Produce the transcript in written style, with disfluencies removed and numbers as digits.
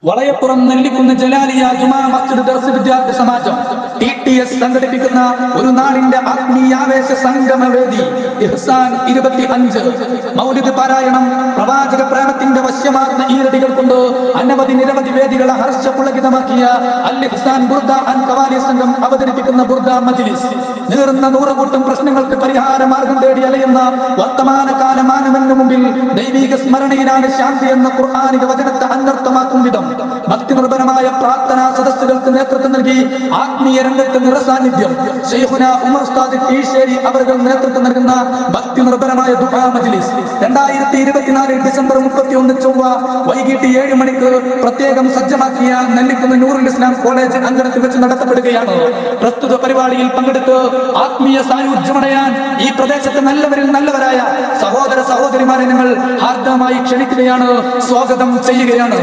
വളയപ്പുറം നെല്ലിക്കുന്ന് ജലാലിയ ജുമാ മസ്ജിദ് ദർസ് വിദ്യാർത്ഥി സമാജം TTS സംഘടിപ്പിക്കുന്ന ഒരു നാടിന്റെ ആത്മീയാവേശ സംഗമവേദി ഇഹ്സാൻ 25 മൗലിദ് പാരായണം പ്രവാചക പ്രേമത്തിന്റെ വശ്യമാർന്ന ഈരടികൾ കൊണ്ട് നിരവധി വേദികളെ ഹർഷപുളകിതമാക്കിയ അൽ ഇഹ്സാൻ ബുർദ ആൻഡ് ഖവാലി സംഘം അവതരിപ്പിക്കുന്ന ബുർദ മജ്ലിസ് നീറുന്ന നൂറുകൂട്ടം പ്രശ്നങ്ങൾക്ക് പരിഹാര മാർഗം തേടി അലയുന്ന വർത്തമാനകാല മാനവന് മുമ്പിൽ ദൈവിക സ്മരണയിലാണ് ശാന്തി എന്ന ഖുർആനിക വചനത്തെ അനർത്ഥമാക്കും വിധം ഭക്തിനിർഭരമായ പ്രാർത്ഥനാ സദസ്സുകൾക്ക് നേതൃത്വം നൽകി ആത്മീയ രംഗത്ത് നിറസാന്നിധ്യം ശൈഖുന ഉമർ ഉസ്താദ് കീഴ്ശേരി അവർ നേതൃത്വം നൽകുന്ന ഭക്തിനിർഭരമായ ദുആ മജ്ലിസ് 2024 ഡിസംബർ 31 ചൊവ്വ വൈകിട്ട് 7 മണിക്ക് പ്രത്യേകം സജ്ജമാക്കിയ നെല്ലിക്കുന്ന് നൂറുൽ ഇസ്ലാം കോളേജ് അങ്കണത്തിൽ വെച്ച് നടത്തപ്പെടുകയാണ്. പ്രസ്തുത പരിപാടിയിൽ പങ്കെടുത്ത് ആത്മീയ സായുജ്യമടയാൻ ഈ പ്രദേശത്തെ നല്ലവരിൽ നല്ലവരായ സഹോദര സഹോദരിമാരെ ഞങ്ങൾ ഹാർദമായി ക്ഷണിക്കുകയാണ്, സ്വാഗതം ചെയ്യുകയാണ്.